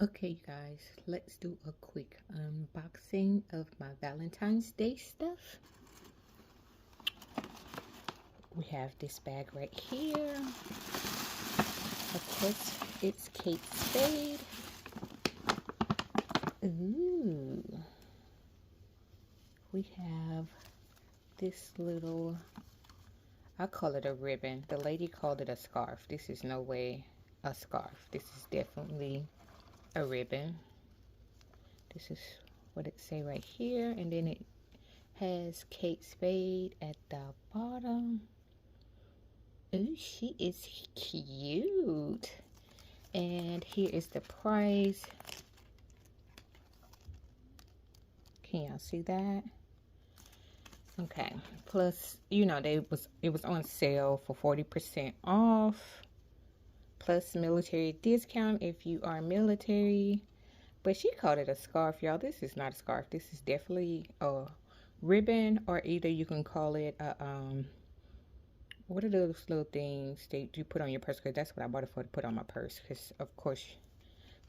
Okay, you guys, let's do a quick unboxing of my Valentine's Day stuff. We have this bag right here. Of course, it's Katespade. Ooh. We have this little, I call it a ribbon. The lady called it a scarf. This is no way a scarf. This is definitely a ribbon. This is what it say right here, and then it has Katespade at the bottom. Ooh, she is cute. And here is the price. Can y'all see that? Okay. Plus, you know, it was on sale for 40% off. Plus military discount if you are military. But she called it a scarf, y'all. This is not a scarf. This is definitely a ribbon, or either you can call it a what are those little things that you put on your purse? Because that's what I bought it for, to put on my purse. Because of course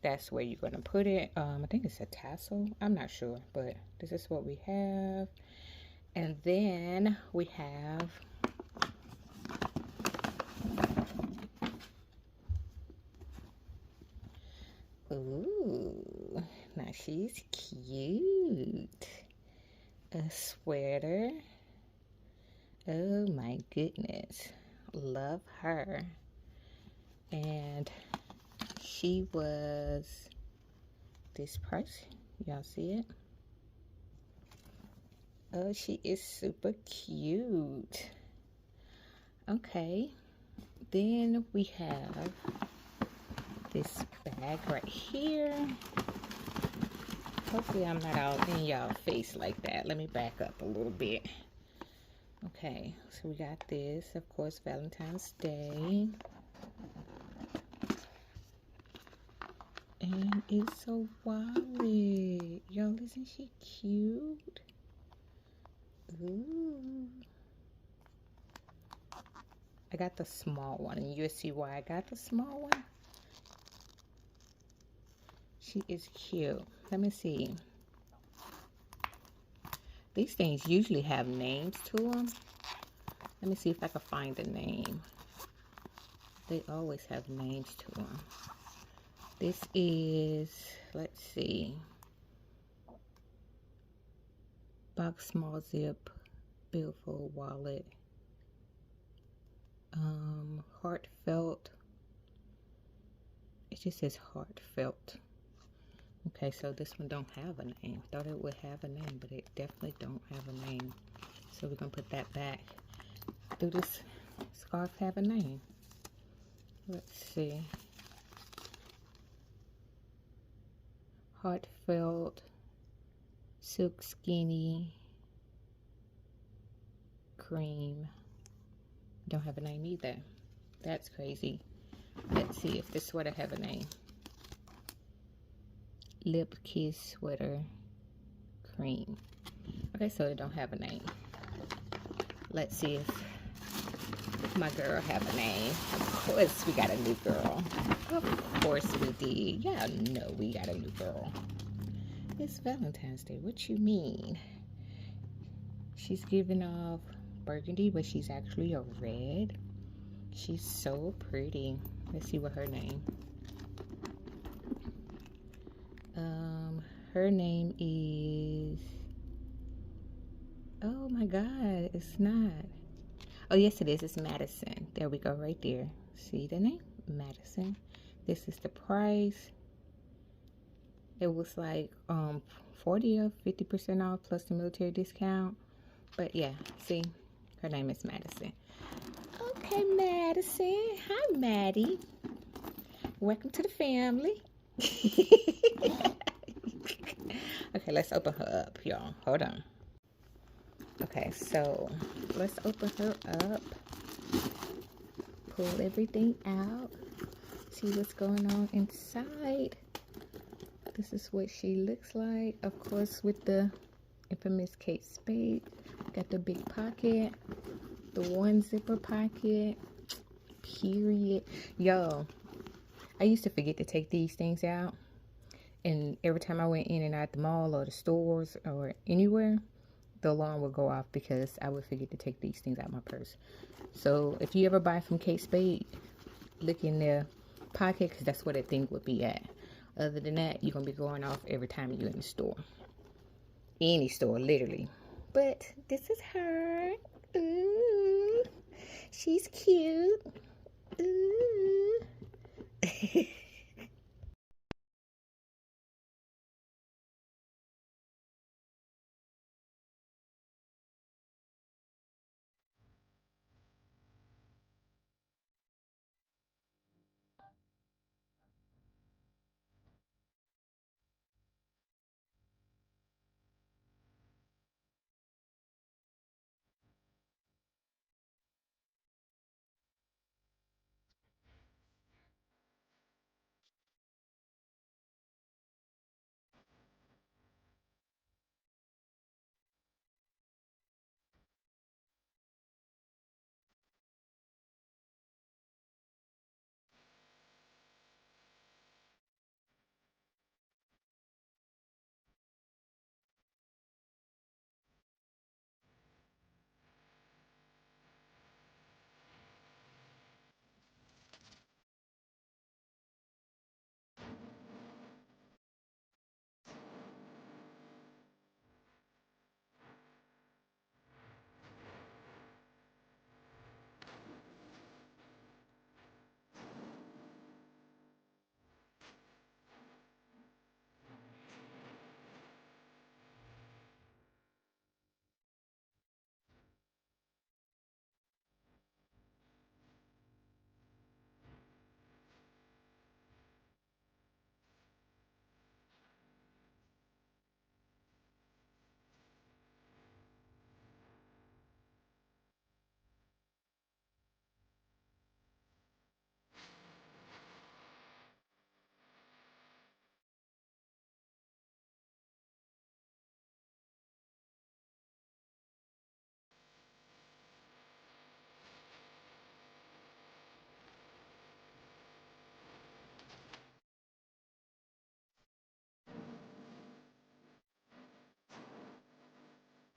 that's where you're gonna put it. I think it's a tassel. I'm not sure, but this is what we have. And then we have ooh, now she's cute. A sweater. Oh my goodness, love her. And she was this price. Y'all see it? Oh, she is super cute. Okay, then we have this bag right here. Hopefully I'm not out in y'all face like that. Let me back up a little bit. Okay, so we got this, of course, Valentine's Day. And it's a wallet. Y'all, isn't she cute? Ooh. I got the small one, and you'll see why I got the small one. She is cute. Let me see. These things usually have names to them. Let me see if I can find the name. They always have names to them. This is, let's see, box small zip, billfold wallet, heartfelt. It just says heartfelt. Okay, so this one don't have a name. Thought it would have a name, but it definitely don't have a name. So we're gonna put that back. Do this scarf have a name? Let's see. Heartfelt, silk skinny, cream. Don't have a name either. That's crazy. Let's see if this sweater have a name. Lip kiss sweater, cream. Okay, so it don't have a name. Let's see if my girl have a name. Of course we got a new girl. Of course we did. Y'all know we got a new girl. It's Valentine's Day. What you mean? She's giving off burgundy, but she's actually a red. She's so pretty. Let's see what her name. Her name is, oh my god, it's not. Oh yes it is. It's Madison. There we go, right there. See the name? Madison. This is the price. It was like 40 or 50% off plus the military discount. But yeah, see, her name is Madison. Okay, Madison. Hi, Maddie. Welcome to the family. Okay, let's open her up, y'all. Hold on. Okay, so let's open her up. Pull everything out. See what's going on inside. This is what she looks like. Of course, with the infamous Katespade. Got the big pocket. The one zipper pocket. Period. Yo, I used to forget to take these things out. And every time I went in and out the mall or the stores or anywhere, the alarm would go off because I would forget to take these things out of my purse. So if you ever buy from Katespade, look in their pocket because that's where that thing would be at. Other than that, you're going to be going off every time you're in the store. Any store, literally. But this is her. Ooh, she's cute. Ooh.